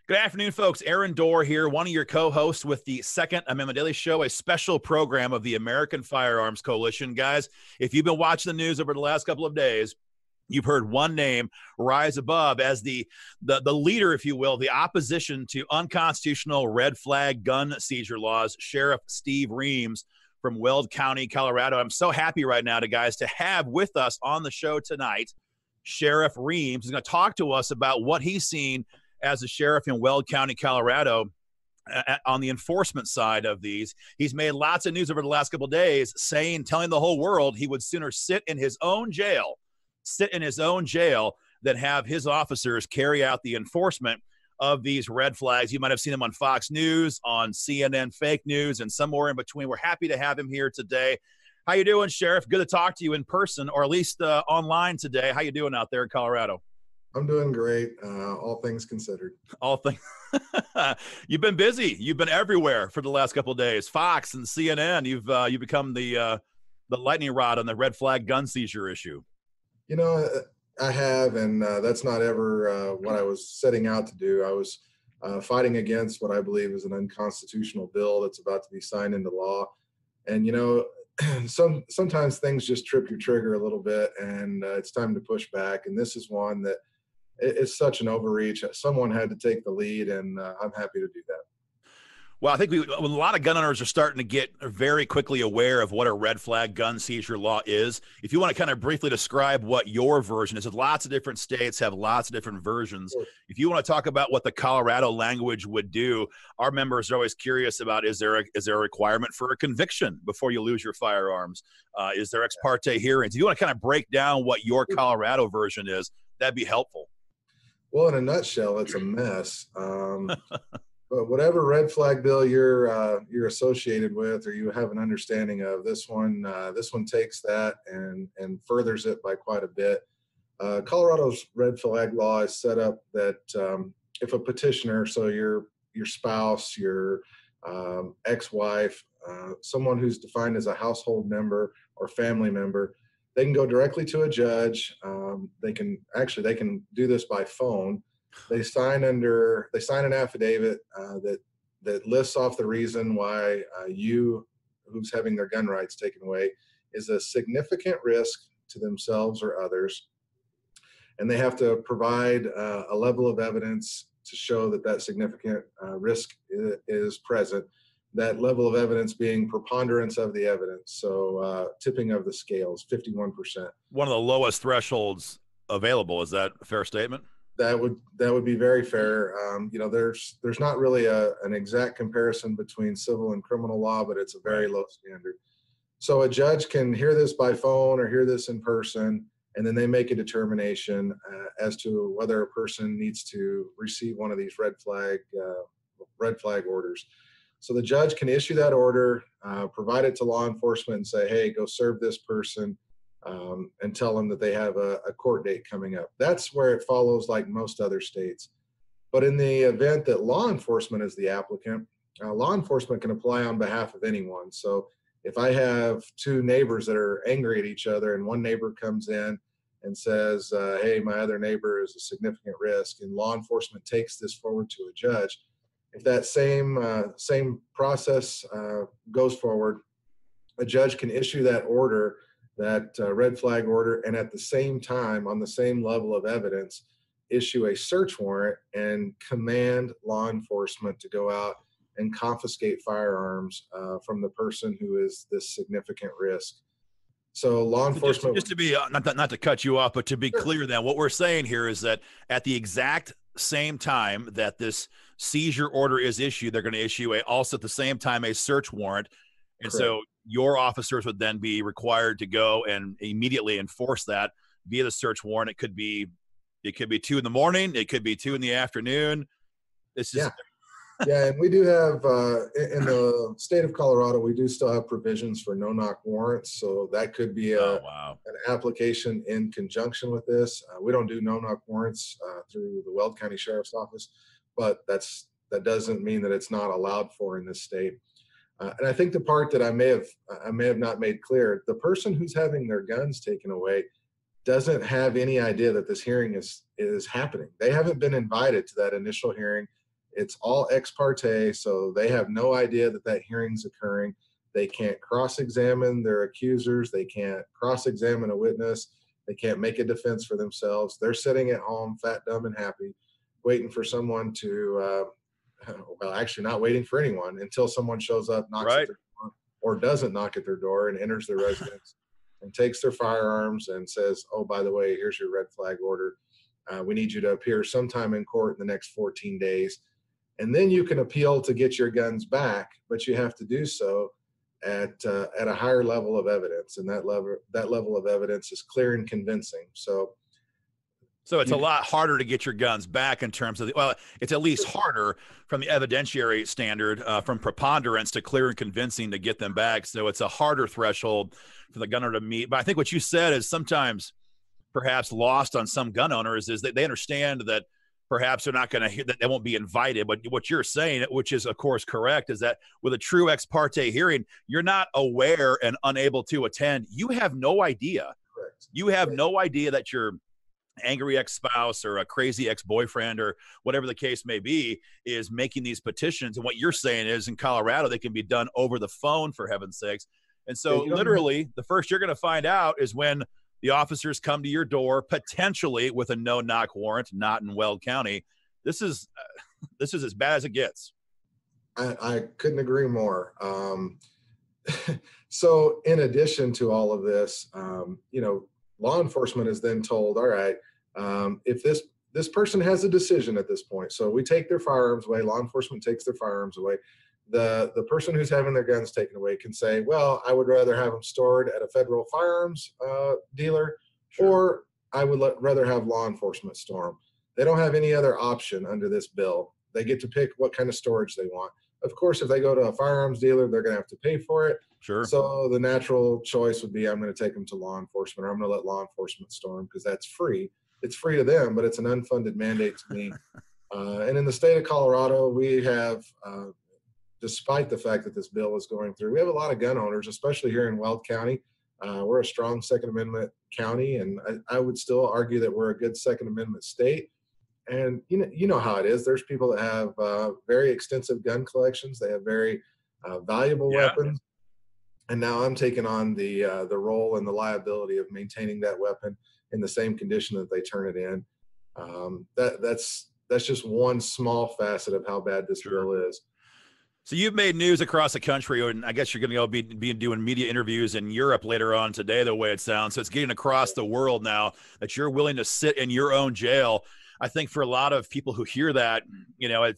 Good afternoon, folks. Aaron Dorr here, one of your co-hosts with the Second Amendment Daily Show, a special program of the American Firearms Coalition. Guys, if you've been watching the news over the last couple of days, you've heard one name rise above as the leader, if you will, the opposition to unconstitutional red flag gun seizure laws, Sheriff Steve Reams from Weld County, Colorado. I'm so happy right now, to have with us on the show tonight, Sheriff Reams is going to talk to us about what he's seen as a sheriff in Weld County, Colorado, on the enforcement side of these. He's made lots of news over the last couple of days telling the whole world he would sooner sit in his own jail than have his officers carry out the enforcement of these red flags. You might have seen him on Fox News, on CNN fake news, and somewhere in between. We're happy to have him here today. How you doing, Sheriff? Good to talk to you in person, or at least online today. How you doing out there in Colorado? I'm doing great, all things considered. All things. You've been busy. You've been everywhere for the last couple of days. Fox and CNN. You've become the lightning rod on the red flag gun seizure issue. You know, I have, and that's not ever what I was setting out to do. I was fighting against what I believe is an unconstitutional bill that's about to be signed into law. And, you know, sometimes things just trip your trigger a little bit, and it's time to push back. And this is one that it's such an overreach. Someone had to take the lead, and I'm happy to do that. Well, I think a lot of gun owners are starting to get very quickly aware of what a red flag gun seizure law is. If you want to kind of briefly describe what your version is, lots of different states have lots of different versions. Sure. If you want to talk about what the Colorado language would do, our members are always curious about, is there a requirement for a conviction before you lose your firearms? Is there ex parte hearings? If you want to kind of break down what your Colorado version is, that'd be helpful. Well, in a nutshell, it's a mess. But whatever red flag bill you're associated with, or you have an understanding of, this one takes that and furthers it by quite a bit. Colorado's red flag law is set up that if a petitioner, so your spouse, your ex-wife, someone who's defined as a household member or family member, they can go directly to a judge. They can do this by phone. They sign an affidavit that lists off the reason why you, who's having their gun rights taken away, is a significant risk to themselves or others, and they have to provide a level of evidence to show that significant risk is present. That level of evidence being preponderance of the evidence, so tipping of the scales, 51%. One of the lowest thresholds available. Is that a fair statement? That would be very fair. You know, there's not really an exact comparison between civil and criminal law, but it's a very low standard. So a judge can hear this by phone or hear this in person, and then they make a determination as to whether a person needs to receive one of these red flag orders. So the judge can issue that order, provide it to law enforcement, and say, "Hey, go serve this person." And tell them that they have a court date coming up. That's where it follows like most other states. But in the event that law enforcement is the applicant, law enforcement can apply on behalf of anyone. So if I have two neighbors that are angry at each other, and one neighbor comes in and says, hey, my other neighbor is a significant risk, and law enforcement takes this forward to a judge, if that same process goes forward, a judge can issue that order, that red flag order, and at the same time, on the same level of evidence, issue a search warrant and command law enforcement to go out and confiscate firearms from the person who is this significant risk. So law enforcement— Just to be, not to cut you off, but to be clear then, what we're saying here is that at the exact same time that this seizure order is issued, they're going to issue also at the same time a search warrant. And correct. So your officers would then be required to go and immediately enforce that via the search warrant. It could be 2 in the morning. It could be 2 in the afternoon. This is yeah, and we do have in the state of Colorado, we do still have provisions for no-knock warrants. So that could be an application in conjunction with this. We don't do no-knock warrants through the Weld County Sheriff's Office, but that doesn't mean that it's not allowed for in this state. And I think the part that I may have not made clear, the person who's having their guns taken away doesn't have any idea that this hearing is happening. They haven't been invited to that initial hearing. It's all ex parte, so they have no idea that that hearing's occurring. They can't cross-examine their accusers. They can't cross-examine a witness. They can't make a defense for themselves. They're sitting at home, fat, dumb, and happy, waiting for someone to, well, actually not waiting for anyone until someone shows up, knocks at their door, or doesn't knock at their door and enters their residence and takes their firearms and says, oh, by the way, here's your red flag order. We need you to appear sometime in court in the next 14 days. And then you can appeal to get your guns back, but you have to do so at a higher level of evidence, and that level of evidence is clear and convincing. So it's a lot harder to get your guns back in terms of well, it's at least harder from the evidentiary standard, from preponderance to clear and convincing to get them back. So it's a harder threshold for the gunner to meet. But I think what you said is sometimes perhaps lost on some gun owners is that they understand that perhaps they're not going to hear that, they won't be invited. But what you're saying, which is of course correct, is that with a true ex parte hearing, you're not aware and unable to attend. You have no idea. Correct. You have no idea that your angry ex-spouse or a crazy ex-boyfriend or whatever the case may be is making these petitions. And what you're saying is in Colorado, they can be done over the phone, for heaven's sakes. And so literally the first you're going to find out is when the officers come to your door, potentially with a no-knock warrant, not in Weld County. This is as bad as it gets. I couldn't agree more. So in addition to all of this, law enforcement is then told, all right, if this person has a decision at this point, so we take their firearms away, law enforcement takes their firearms away, the person who's having their guns taken away can say, well, I would rather have them stored at a federal firearms dealer, or I would rather have law enforcement store them. They don't have any other option under this bill. They get to pick what kind of storage they want. Of course, if they go to a firearms dealer, they're going to have to pay for it. Sure. So the natural choice would be, I'm going to take them to law enforcement, or I'm going to let law enforcement store them because that's free. It's free to them, but it's an unfunded mandate to me. And in the state of Colorado, we have, despite the fact that this bill is going through, we have a lot of gun owners, especially here in Weld County. We're a strong Second Amendment county, and I would still argue that we're a good Second Amendment state. And you know how it is. There's people that have very extensive gun collections. They have very valuable weapons. And now I'm taking on the role and the liability of maintaining that weapon in the same condition that they turn it in. That's just one small facet of how bad this bill is. So you've made news across the country, and I guess you're going to be doing media interviews in Europe later on today, the way it sounds. So it's getting across the world now that you're willing to sit in your own jail. I think for a lot of people who hear that,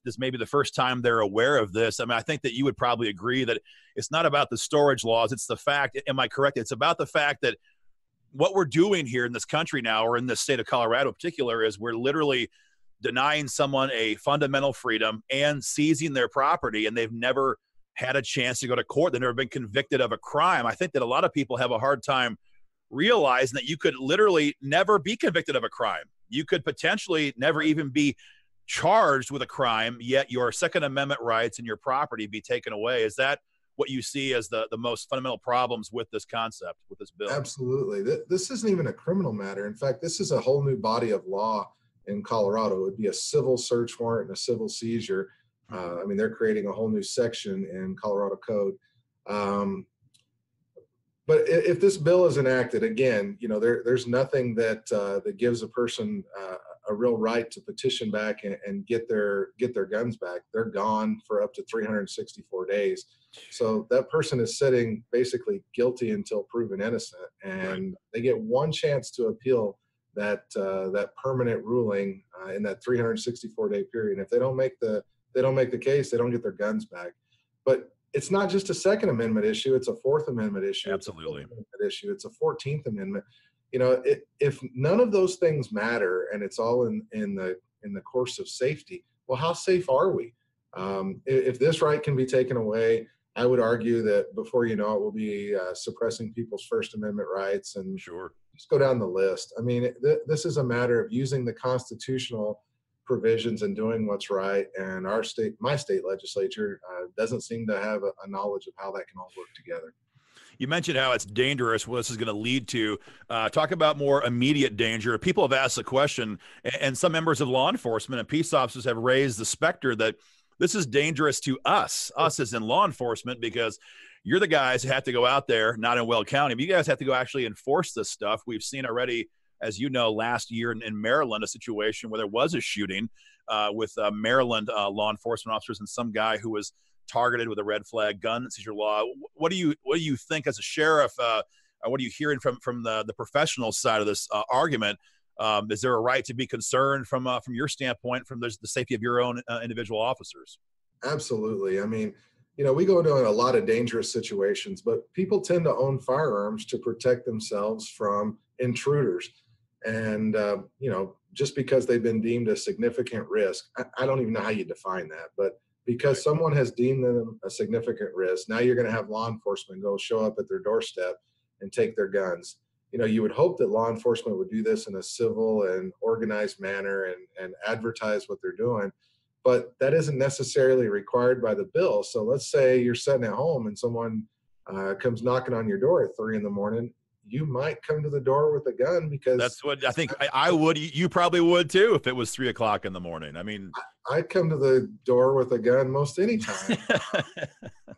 this may be the first time they're aware of this. I mean, I think that you would probably agree that it's not about the storage laws. It's the fact, am I correct? It's about the fact that what we're doing here in this country now, or in the state of Colorado in particular, is we're literally denying someone a fundamental freedom and seizing their property, and they've never had a chance to go to court. They've never been convicted of a crime. I think that a lot of people have a hard time realizing that you could literally never be convicted of a crime. You could potentially never even be charged with a crime, yet your Second Amendment rights and your property be taken away. Is that what you see as the most fundamental problems with this concept, with this bill? Absolutely. This isn't even a criminal matter. In fact, this is a whole new body of law in Colorado. It would be a civil search warrant and a civil seizure. They're creating a whole new section in Colorado code. But if this bill is enacted, again, there's nothing that gives a person a real right to petition back and get their guns back. They're gone for up to 364 days. So that person is sitting basically guilty until proven innocent, and they get one chance to appeal that permanent ruling in that 364-day period. And if they don't make the case, they don't get their guns back. But it's not just a Second Amendment issue; it's a Fourth Amendment issue. Absolutely, it's a Fifth Amendment issue. It's a 14th Amendment. If none of those things matter and it's all in the course of safety, well, how safe are we? If this right can be taken away, I would argue that before you know it, we'll be suppressing people's First Amendment rights, and just go down the list. I mean, this is a matter of using the constitutional provisions and doing what's right. And my state legislature doesn't seem to have a knowledge of how that can all work together. You mentioned how it's dangerous, what this is going to lead to. Talk about more immediate danger. People have asked the question, and some members of law enforcement and peace officers have raised the specter that this is dangerous to us as in law enforcement, because you're the guys who have to go out there, not in Weld County, but you guys have to go actually enforce this stuff. We've seen already, as you know, last year in Maryland, a situation where there was a shooting with Maryland law enforcement officers and some guy who was targeted with a red flag gun seizure law. What do you think as a sheriff? What are you hearing from the professional side of this argument? Is there a right to be concerned from your standpoint, from the safety of your own individual officers? Absolutely. I mean, we go into a lot of dangerous situations, but people tend to own firearms to protect themselves from intruders. And, just because they've been deemed a significant risk, I don't even know how you define that, but because someone has deemed them a significant risk, now you're going to have law enforcement go show up at their doorstep and take their guns. You would hope that law enforcement would do this in a civil and organized manner and advertise what they're doing, but that isn't necessarily required by the bill. So let's say you're sitting at home and someone comes knocking on your door at 3 a.m. You might come to the door with a gun, because that's what I think I would. You probably would too if it was 3 o'clock in the morning. I mean, I'd come to the door with a gun most any time.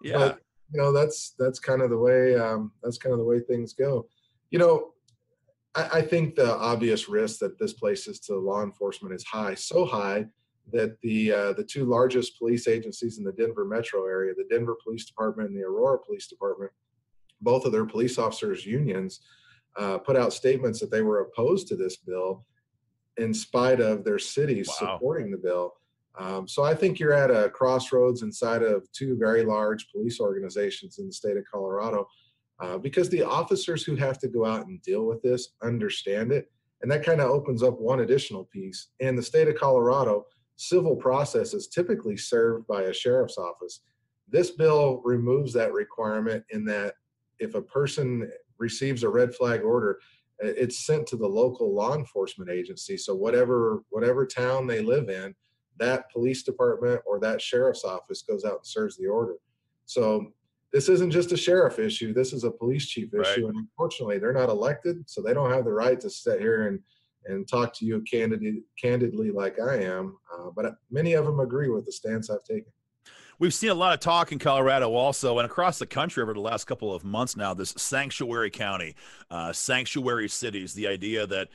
Yeah, but that's kind of the way things go. I think the obvious risk that this places to law enforcement is high, so high that the two largest police agencies in the Denver metro area, the Denver Police Department and the Aurora Police Department, both of their police officers' unions put out statements that they were opposed to this bill in spite of their cities supporting the bill. So I think you're at a crossroads inside of two very large police organizations in the state of Colorado, because the officers who have to go out and deal with this understand it. And that kind of opens up one additional piece. In the state of Colorado, civil process is typically served by a sheriff's office. This bill removes that requirement, in that if a person receives a red flag order, it's sent to the local law enforcement agency. So whatever town they live in, that police department or that sheriff's office goes out and serves the order. So this isn't just a sheriff issue. This is a police chief issue. And unfortunately, they're not elected, so they don't have the right to sit here and talk to you candidly like I am. But many of them agree with the stance I've taken. We've seen a lot of talk in Colorado also and across the country over the last couple of months now, this sanctuary county, sanctuary cities, the idea that,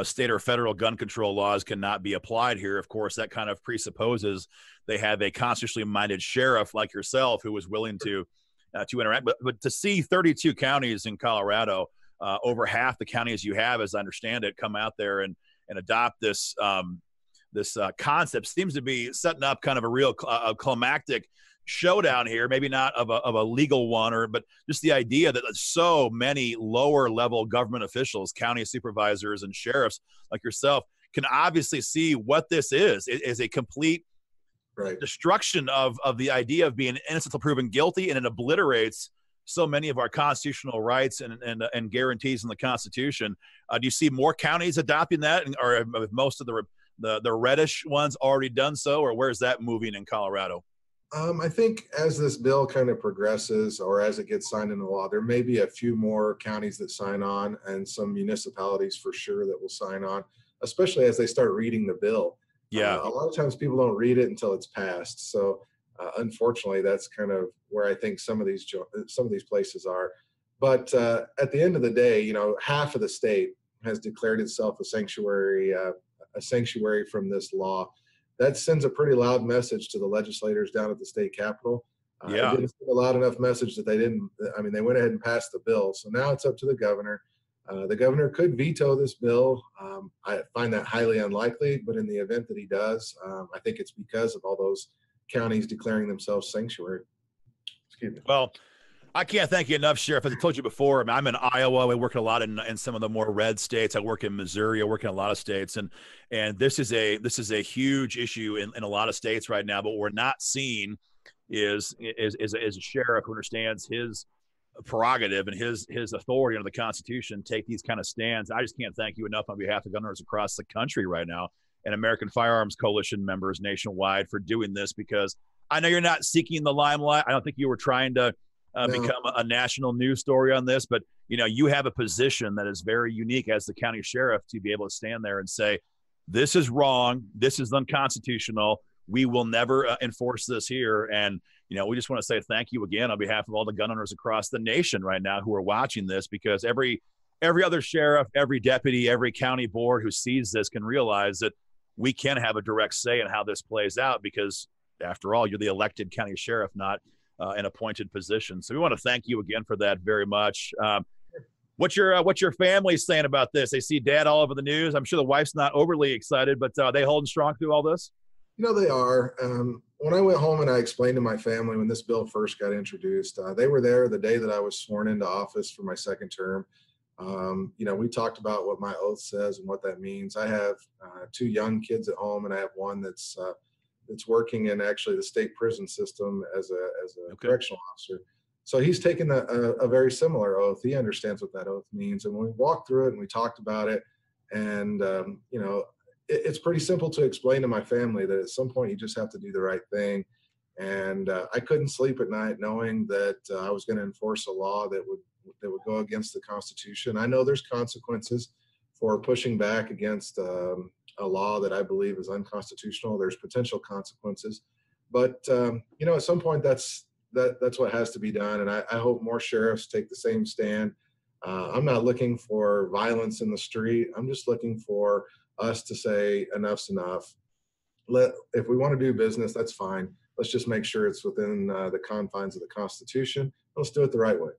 state or federal gun control laws cannot be applied here. Of course, that kind of presupposes they have a constitutionally minded sheriff like yourself who is willing to interact. But to see 32 counties in Colorado, over half the counties you have, as I understand it, come out there and adopt this concept, seems to be setting up kind of a real climactic showdown here. Maybe not of a legal one, but just the idea that so many lower level government officials, county supervisors and sheriffs like yourself, can obviously see what this is a complete destruction of the idea of being innocent until proven guilty, and it obliterates so many of our constitutional rights and guarantees in the Constitution. Do you see more counties adopting that, or have most of the reddish ones already done so, or where's that moving in Colorado? I think as this bill kind of progresses, or as it gets signed into law, there may be a few more counties that sign on, and some municipalities for sure that will sign on, especially as they start reading the bill. Yeah. A lot of times people don't read it until it's passed. So unfortunately, that's kind of where I think some of these places are. But at the end of the day, half of the state has declared itself a sanctuary from this law. That sends a pretty loud message to the legislators down at the state capitol. It didn't send a loud enough message that they went ahead and passed the bill. So now it's up to the governor. The governor could veto this bill. I find that highly unlikely, but in the event that he does, I think it's because of all those counties declaring themselves sanctuary. Excuse me. Well, I can't thank you enough, Sheriff. As I told you before, I'm in Iowa. We work a lot in some of the more red states. I work in Missouri. I work in a lot of states, and this is a huge issue in a lot of states right now. But what we're not seeing is a sheriff who understands his prerogative and his authority under the Constitution take these kind of stands. I just can't thank you enough on behalf of governors across the country right now and American Firearms Coalition members nationwide for doing this, because I know you're not seeking the limelight. I don't think you were trying to No. become a national news story on this, but you have a position that is very unique as the county sheriff to be able to stand there and say, this is wrong, this is unconstitutional, we will never enforce this here. And we just want to say thank you again on behalf of all the gun owners across the nation right now who are watching this, because every other sheriff, every deputy, every county board who sees this can realize that we can have a direct say in how this plays out, because after all, you're the elected county sheriff, not an appointed position. So we want to thank you again for that very much. What's your family saying about this? They see Dad all over the news. I'm sure the wife's not overly excited, but are they holding strong through all this? They are. When I went home and I explained to my family when this bill first got introduced, they were there the day that I was sworn into office for my second term. We talked about what my oath says and what that means. I have 2 young kids at home, and I have one that's working in actually the state prison system as a correctional officer. So he's taken a very similar oath. He understands what that oath means. And when we walked through it and we talked about it, and it's pretty simple to explain to my family that at some point you just have to do the right thing. And I couldn't sleep at night knowing that I was going to enforce a law that would go against the Constitution. I know there's consequences for pushing back against a law that I believe is unconstitutional. There's potential consequences, but at some point that's what has to be done. And I hope more sheriffs take the same stand. I'm not looking for violence in the street. I'm just looking for us to say enough's enough. If we want to do business, that's fine. Let's just make sure it's within the confines of the Constitution. Let's do it the right way.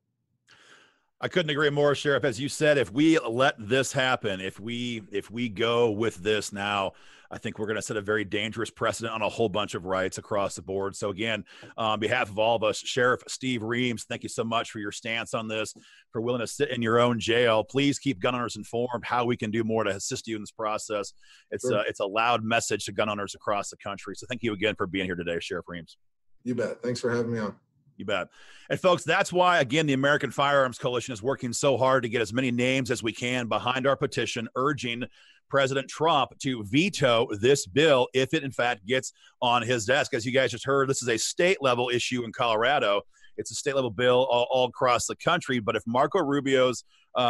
I couldn't agree more, Sheriff. As you said, if we let this happen, if we go with this now, I think we're going to set a very dangerous precedent on a whole bunch of rights across the board. So again, on behalf of all of us, Sheriff Steve Reams, thank you so much for your stance on this, for willing to sit in your own jail. Please keep gun owners informed how we can do more to assist you in this process. It's a loud message to gun owners across the country. So thank you again for being here today, Sheriff Reams. You bet. Thanks for having me on. You bet. And folks, that's why, again, the American Firearms Coalition is working so hard to get as many names as we can behind our petition urging President Trump to veto this bill if it, in fact, gets on his desk. As you guys just heard, this is a state-level issue in Colorado. It's a state-level bill all across the country. But if Marco Rubio's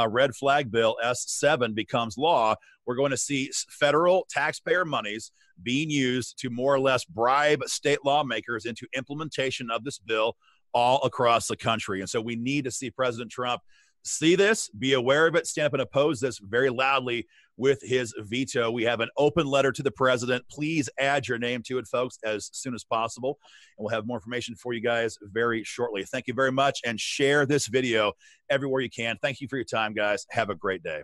red flag bill, S7, becomes law, we're going to see federal taxpayer monies being used to more or less bribe state lawmakers into implementation of this bill all across the country. And so we need to see President Trump see this, be aware of it, stand up and oppose this very loudly with his veto. We have an open letter to the president. Please add your name to it, folks, as soon as possible. And we'll have more information for you guys very shortly. Thank you very much, and share this video everywhere you can. Thank you for your time, guys. Have a great day.